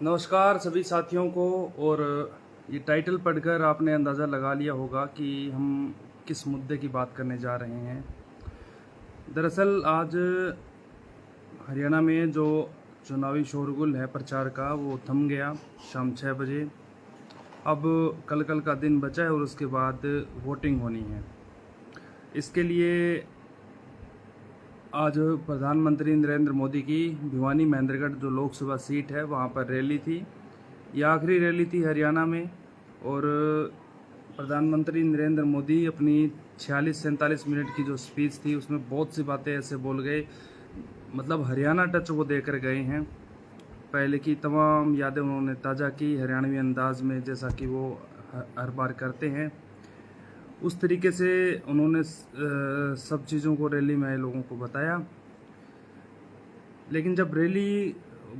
नमस्कार सभी साथियों को। और ये टाइटल पढ़कर आपने अंदाज़ा लगा लिया होगा कि हम किस मुद्दे की बात करने जा रहे हैं। दरअसल आज हरियाणा में जो चुनावी शोरगुल है प्रचार का वो थम गया शाम 6 बजे। अब कल का दिन बचा है और उसके बाद वोटिंग होनी है। इसके लिए आज प्रधानमंत्री नरेंद्र मोदी की भिवानी महेंद्रगढ़ जो लोकसभा सीट है वहाँ पर रैली थी। यह आखिरी रैली थी हरियाणा में और प्रधानमंत्री नरेंद्र मोदी अपनी 46-47 मिनट की जो स्पीच थी उसमें बहुत सी बातें ऐसे बोल गए, मतलब हरियाणा टच वो देकर गए हैं। पहले की तमाम यादें उन्होंने ताज़ा की हरियाणवी अंदाज में, जैसा कि वो हर बार करते हैं। उस तरीके से उन्होंने सब चीज़ों को रैली में आए लोगों को बताया। लेकिन जब रैली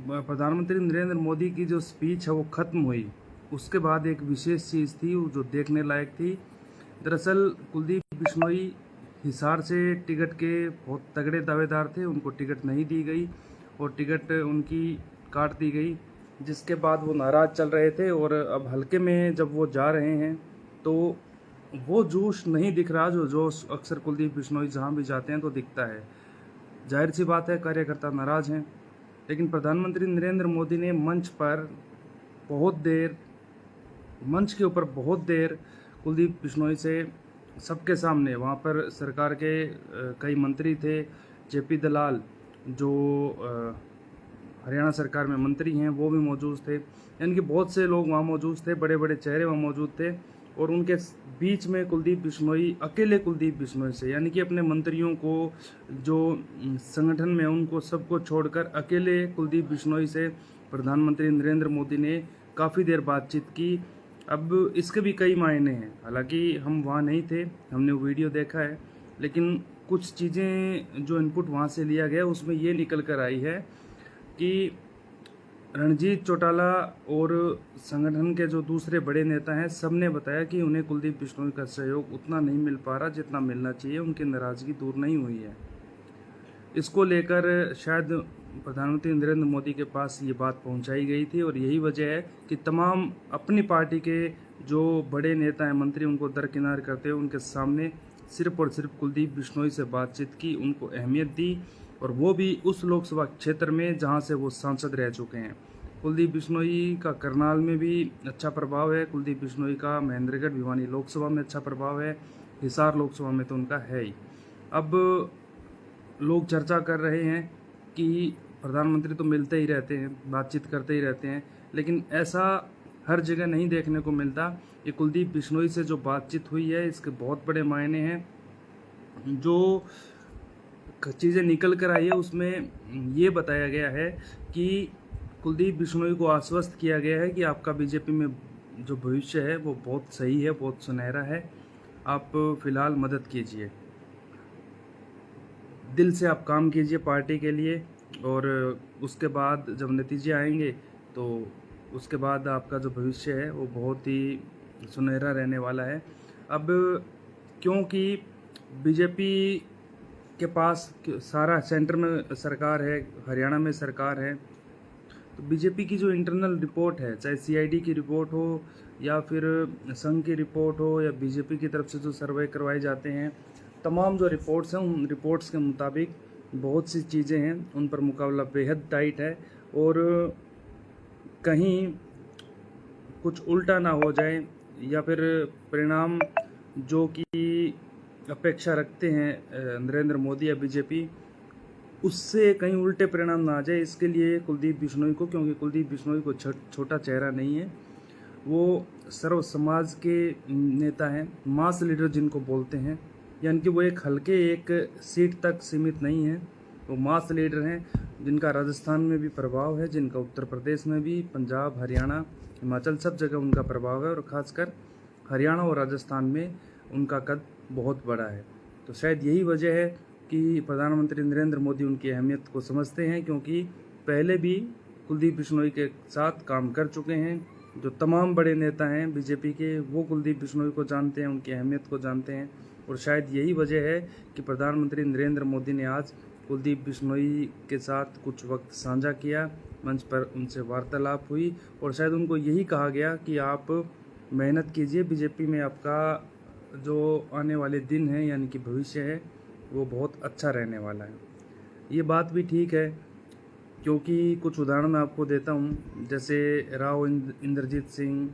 प्रधानमंत्री नरेंद्र मोदी की जो स्पीच है वो ख़त्म हुई, उसके बाद एक विशेष चीज़ थी जो देखने लायक थी। दरअसल कुलदीप बिश्नोई हिसार से टिकट के बहुत तगड़े दावेदार थे, उनको टिकट नहीं दी गई और टिकट उनकी काट दी गई, जिसके बाद वो नाराज़ चल रहे थे। और अब हल्के में जब वो जा रहे हैं तो वो जोश नहीं दिख रहा जो जोश अक्सर कुलदीप बिश्नोई जहाँ भी जाते हैं तो दिखता है। जाहिर सी बात है कार्यकर्ता नाराज़ हैं। लेकिन प्रधानमंत्री नरेंद्र मोदी ने मंच के ऊपर बहुत देर कुलदीप बिश्नोई से सबके सामने, वहाँ पर सरकार के कई मंत्री थे, जेपी दलाल जो हरियाणा सरकार में मंत्री हैं वो भी मौजूद थे, यानी कि बहुत से लोग वहाँ मौजूद थे, बड़े बड़े चेहरे वहाँ मौजूद थे। और उनके बीच में कुलदीप बिश्नोई, अकेले कुलदीप बिश्नोई से, यानी कि अपने मंत्रियों को जो संगठन में उनको सबको छोड़कर अकेले कुलदीप बिश्नोई से प्रधानमंत्री नरेंद्र मोदी ने काफ़ी देर बातचीत की। अब इसके भी कई मायने हैं, हालांकि हम वहाँ नहीं थे, हमने वो वीडियो देखा है, लेकिन कुछ चीज़ें जो इनपुट वहाँ से लिया गया उसमें ये निकल कर आई है कि रणजीत चौटाला और संगठन के जो दूसरे बड़े नेता हैं सब ने बताया कि उन्हें कुलदीप बिश्नोई का सहयोग उतना नहीं मिल पा रहा जितना मिलना चाहिए, उनकी नाराज़गी दूर नहीं हुई है। इसको लेकर शायद प्रधानमंत्री नरेंद्र मोदी के पास ये बात पहुंचाई गई थी और यही वजह है कि तमाम अपनी पार्टी के जो बड़े नेता हैं, मंत्री, उनको दरकिनार करते हुए उनके सामने सिर्फ और सिर्फ कुलदीप बिश्नोई से बातचीत की, उनको अहमियत दी, और वो भी उस लोकसभा क्षेत्र में जहां से वो सांसद रह चुके हैं। कुलदीप बिश्नोई का करनाल में भी अच्छा प्रभाव है, कुलदीप बिश्नोई का महेंद्रगढ़ भिवानी लोकसभा में अच्छा प्रभाव है, हिसार लोकसभा में तो उनका है ही। अब लोग चर्चा कर रहे हैं कि प्रधानमंत्री तो मिलते ही रहते हैं, बातचीत करते ही रहते हैं, लेकिन ऐसा हर जगह नहीं देखने को मिलता। ये कुलदीप बिश्नोई से जो बातचीत हुई है इसके बहुत बड़े मायने हैं। जो चीज़ें निकल कर आई है उसमें ये बताया गया है कि कुलदीप बिश्नोई को आश्वस्त किया गया है कि आपका बीजेपी में जो भविष्य है वो बहुत सही है, बहुत सुनहरा है, आप फिलहाल मदद कीजिए, दिल से आप काम कीजिए पार्टी के लिए, और उसके बाद जब नतीजे आएंगे तो उसके बाद आपका जो भविष्य है वो बहुत ही सुनहरा रहने वाला है। अब क्योंकि बीजेपी के पास सारा सेंटर में सरकार है, हरियाणा में सरकार है, तो बीजेपी की जो इंटरनल रिपोर्ट है, चाहे सीआईडी की रिपोर्ट हो या फिर संघ की रिपोर्ट हो या बीजेपी की तरफ से जो सर्वे करवाए जाते हैं, तमाम जो रिपोर्ट्स हैं उन रिपोर्ट्स के मुताबिक बहुत सी चीज़ें हैं उन पर मुकाबला बेहद टाइट है। और कहीं कुछ उल्टा ना हो जाए या फिर परिणाम जो कि अपेक्षा रखते हैं नरेंद्र मोदी या बीजेपी, उससे कहीं उल्टे परिणाम ना आ जाए, इसके लिए कुलदीप बिश्नोई को, क्योंकि कुलदीप बिश्नोई को छोटा चेहरा नहीं है, वो सर्व समाज के नेता हैं, मास लीडर जिनको बोलते हैं, यानी कि वो एक हल्के एक सीट तक सीमित नहीं है, वो मास लीडर हैं जिनका राजस्थान में भी प्रभाव है, जिनका उत्तर प्रदेश में भी, पंजाब, हरियाणा, हिमाचल सब जगह उनका प्रभाव है, और ख़ासकर हरियाणा और राजस्थान में उनका कद बहुत बड़ा है। तो शायद यही वजह है कि प्रधानमंत्री नरेंद्र मोदी उनकी अहमियत को समझते हैं, क्योंकि पहले भी कुलदीप बिश्नोई के साथ काम कर चुके हैं। जो तमाम बड़े नेता हैं बीजेपी के वो कुलदीप बिश्नोई को जानते हैं, उनकी अहमियत को जानते हैं, और शायद यही वजह है कि प्रधानमंत्री नरेंद्र मोदी ने आज कुलदीप बिश्नोई के साथ कुछ वक्त साझा किया, मंच पर उनसे वार्तालाप हुई और शायद उनको यही कहा गया कि आप मेहनत कीजिए, बीजेपी में आपका जो आने वाले दिन है यानी कि भविष्य है वो बहुत अच्छा रहने वाला है। ये बात भी ठीक है, क्योंकि कुछ उदाहरण मैं आपको देता हूँ। जैसे राव इंद्रजीत सिंह,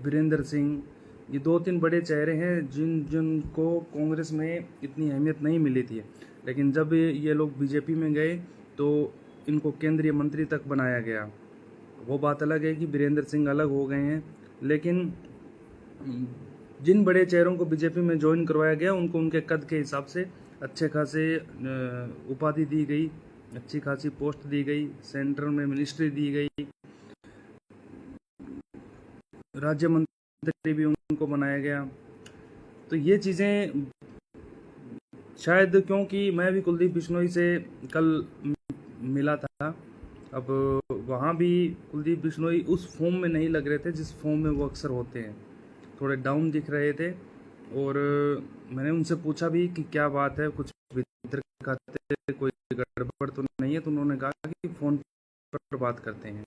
वीरेंद्र सिंह, ये 2-3 बड़े चेहरे हैं जिनको कांग्रेस में इतनी अहमियत नहीं मिली थी, लेकिन जब ये लोग बीजेपी में गए तो इनको केंद्रीय मंत्री तक बनाया गया। वो बात अलग है कि वीरेंद्र सिंह अलग हो गए हैं, लेकिन जिन बड़े चेहरों को बीजेपी में ज्वाइन करवाया गया उनको उनके कद के हिसाब से अच्छे खासे उपाधि दी गई, अच्छी खासी पोस्ट दी गई, सेंट्रल में मिनिस्ट्री दी गई, राज्य मंत्री भी उनको बनाया गया। तो ये चीज़ें शायद, क्योंकि मैं भी कुलदीप बिश्नोई से कल मिला था, अब वहाँ भी कुलदीप बिश्नोई उस फॉर्म में नहीं लग रहे थे जिस फॉर्म में वो अक्सर होते हैं, थोड़े डाउन दिख रहे थे। और मैंने उनसे पूछा भी कि क्या बात है, कुछ भीतर खाते कोई गड़बड़ तो नहीं है, तो उन्होंने कहा कि फ़ोन पर बात करते हैं।